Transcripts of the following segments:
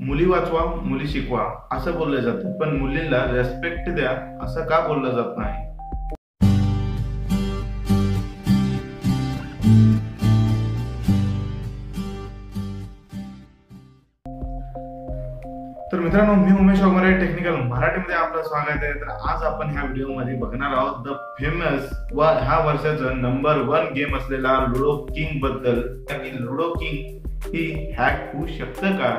मुली वाचवा मुली शिकवा असं बोललं जातं, पण मुलींना रेस्पेक्ट द्या असं का बोललं जात नाही? तर मित्रांनो, मी उमेश वगैरे टेक्निकल मराठीमध्ये आपलं स्वागत आहे। तर आज आपण ह्या व्हिडिओमध्ये बघणार आहोत द फेमस व ह्या वर्षाचं नंबर 1 गेम असलेला लुडो किंग बद्दल। लुडो किंग ही हॅक होऊ शकतं का?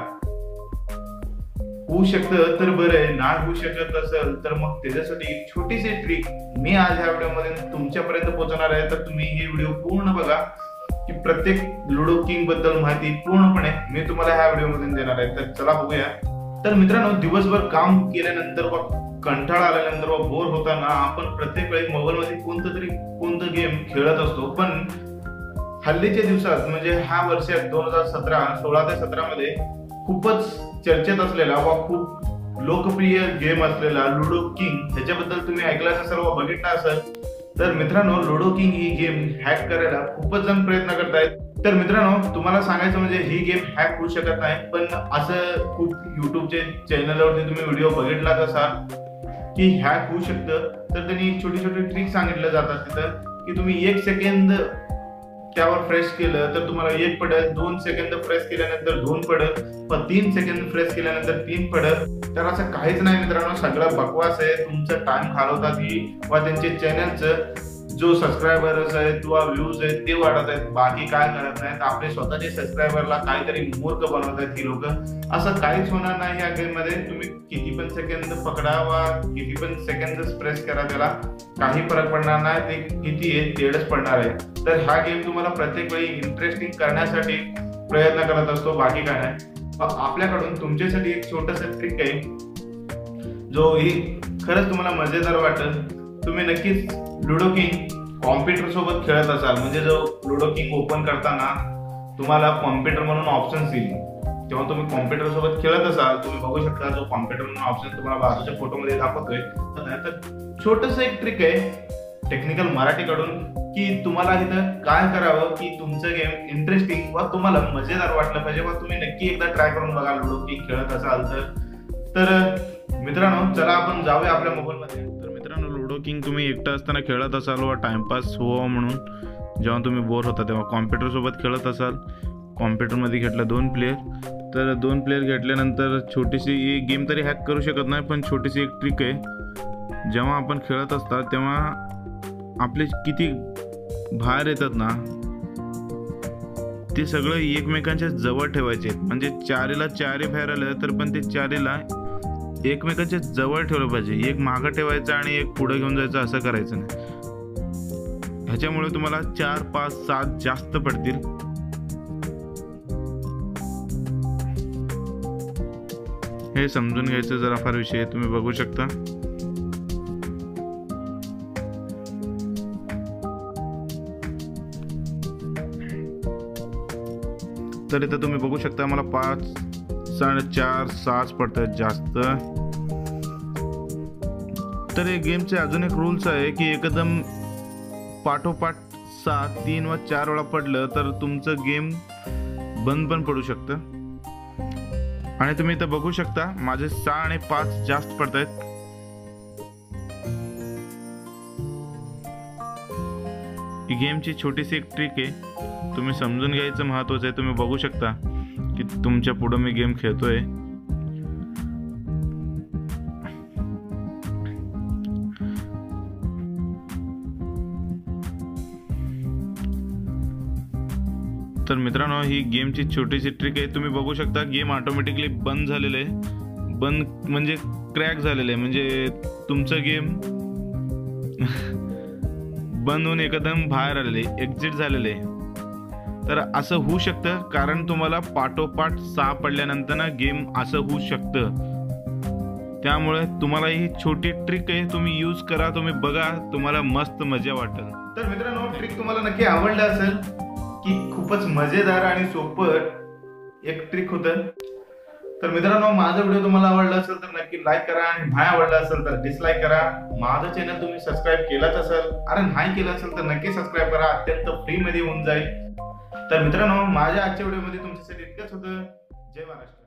होऊ शकतं तर बरं, नाही होऊ शकत असेल तर मग त्याच्यासाठी एक छोटीशी ट्रिक मी आज ह्या व्हिडिओमध्ये तुमच्यापर्यंत पोहोचवणार आहे। तर तुम्ही हे व्हिडिओ पूर्ण बघा की प्रत्येक लुडो किंग बद्दल माहिती पूर्णपणे मी तुम्हाला ह्या व्हिडिओमध्ये देणार आहे। तर चला बघूया। तर मित्रांनो, दिवसभर काम केल्यानंतर व कंटाळा आल्यानंतर व बोर होताना आपण प्रत्येक वेळी मोबाईल मध्ये कोणतं गेम खेळत असतो, पण हल्लीच्या दिवसात म्हणजे ह्या वर्षात 2016 ते 17 मध्ये खूपच चर्चेत असलेला व खूप लोकप्रिय गेम असलेला लुडो किंग, ह्याच्याबद्दल तुम्ही ऐकलाच असेल व बघितला असेल। तर मित्रांनो, लुडो किंग ही गेम हॅक करायला खूपच जण प्रयत्न करतायत। तर मित्रांनो, तुम्हाला सांगायचं म्हणजे ही गेम हॅक होऊ शकत नाही, पण असं खूप युट्यूबचे चॅनलवरती तुम्ही व्हिडिओ बघितलाच असाल की हॅक होऊ शकतं। तर त्यांनी छोटी छोटी ट्रिक सांगितलं जातात तिथं की तुम्ही 1 सेकंद त्यावर प्रेस केलं तर तुम्हाला 1 पडेल, 2 सेकंद प्रेस केल्यानंतर 2 पडेल, व 3 सेकंद प्रेस केल्यानंतर 3 पडेल। तर असं काहीच नाही मित्रांनो, सगळं बकवास आहे। तुमचं टाइम घालवतात ही व त्यांचे चॅनलचं जो सबस्क्रायबर्स आहेत किंवा व्ह्यूज आहेत ते वाढत आहेत, बाकी काय करत नाहीत। आपले स्वतःचे सबस्क्रायबरला काहीतरी मूर्ख बनवत आहेत ही लोक। असं काहीच होणार नाही या गेम मध्ये। तुम्ही किती पण सेकंद पकडा व किती पण सेकंद प्रेस करा, त्याला काही फरक पडणार नाही। ते किती आहे तेवढंच पडणार आहे। तर हा गेम तुम्हाला प्रत्येक वेळी इंटरेस्टिंग करण्यासाठी प्रयत्न करत असतो, बाकी काय नाही। आपल्याकडून तुमच्यासाठी एक छोटासा ट्रिक आहे जो ही खरंच तुम्हाला मजेदार वाटेल। तुम्ही नक्कीच लुडो किंग कॉम्प्युटर सोबत खेळत असाल, म्हणजे जो लुडो किंग ओपन करताना तुम्हाला कॉम्प्युटर म्हणून ऑप्शन्स येईल, तेव्हा तुम्ही कॉम्प्युटर सोबत खेळत असाल, तुम्ही बघू शकता जो कॉम्प्युटर म्हणून ऑप्शन तुम्हाला बाजूच्या फोटोमध्ये दाखवतोय। तर छोटस एक ट्रिक आहे टेक्निकल मराठीकडून की तुम्हाला इथं काय करावं की तुमचं गेम इंटरेस्टिंग व तुम्हाला मजेदार वाटलं पाहिजे, व तुम्ही नक्की एकदा ट्राय करून बघा लुडो किंग खेळत असाल तर मित्रांनो, चला आपण जाऊया आपल्या मोबाईल मध्ये। तर मित्रांनो, लुडो किंग तुम्ही एकटा असताना खेळत असाल व टाइमपास व्हावा म्हणून जेव्हा तुम्ही बोर होता तेव्हा कॉम्प्युटर सोबत खेळत असाल। कॉम्प्युटरमध्ये घेतलं 2 प्लेयर, तर 2 प्लेयर घेतल्यानंतर छोटीशी ही गेम तरी हॅक करू शकत नाही, पण छोटीशी एक ट्रिक आहे। जेव्हा आपण खेळत असतात तेव्हा आपले किती बाहेर येतात ना, ते सगळं एकमेकांच्या जवळ ठेवायचे, म्हणजे 4ला 4 बाहेर आलं तर पण ते 4ला एकमेकांच्या जवळ ठेवलं पाहिजे। एक मागं ठेवायचं आणि एक पुढे घेऊन जायचं, असं करायचं नाही। ह्याच्यामुळे तुम्हाला 4, 5, 7 जास्त पडतील। हे समजून घ्यायचं जरा फार विषय तुम्ही बघू शकता। तर इथं तुम्ही बघू शकता मला 5, 4.5, 6 पडतात जास्त। तर या गेमचे अजून एक रूल्स आहे की एकदम पाठोपाठ 6, 3 व 4 वेळा पडलं तर तुमचं गेम बंद पण पडू शकतं। आणि तुम्ही इथं बघू शकता माझे 6 आणि 5 जास्त पडतायत। ही गेमची छोटीशी एक ट्रिक आहे, तुम्ही समजून घ्यायचं महत्वाचं आहे। तुम्ही बघू शकता की तुमच्या पुढे मी गेम खेळतोय। तर मित्रांनो, ही गेमची छोटीशी ट्रिक आहे। तुम्ही बघू शकता गेम ऑटोमॅटिकली बंद झालेलं आहे। बंद म्हणजे क्रॅक झालेलं आहे, म्हणजे तुमचं गेम बंद होऊन एकदम बाहेर आलेले, एक्झिट झालेले। तर असं होऊ शकतं कारण तुम्हाला पाठोपाठ 6 पडल्यानंतर ना गेम असं होऊ शकतं। त्यामुळे तुम्हाला ही छोटी ट्रिक आहे, तुम्ही यूज करा, तुम्ही बघा, तुम्हाला मस्त मजा वाटेल। तर मित्रांनो, ट्रिक तुम्हाला नक्की आवडलं असेल की खूपच मजेदार आणि सोपं एक ट्रिक होतं। तर मित्रांनो, माझा व्हिडिओ तुम्हाला आवडला असेल तर नक्की लाईक करा, आणि नाही आवडला असेल तर डिसलाईक करा। माझं चॅनल तुम्ही सबस्क्राईब केलाच असेल, अरे नाही केलं असेल तर नक्की सबस्क्राईब करा, अत्यंत फ्री मध्ये होऊन जाईल। तर मित्रांनो, माझ्या आजच्या व्हिडिओमध्ये तुमच्यासाठी इतकंच होतं। जय महाराष्ट्र।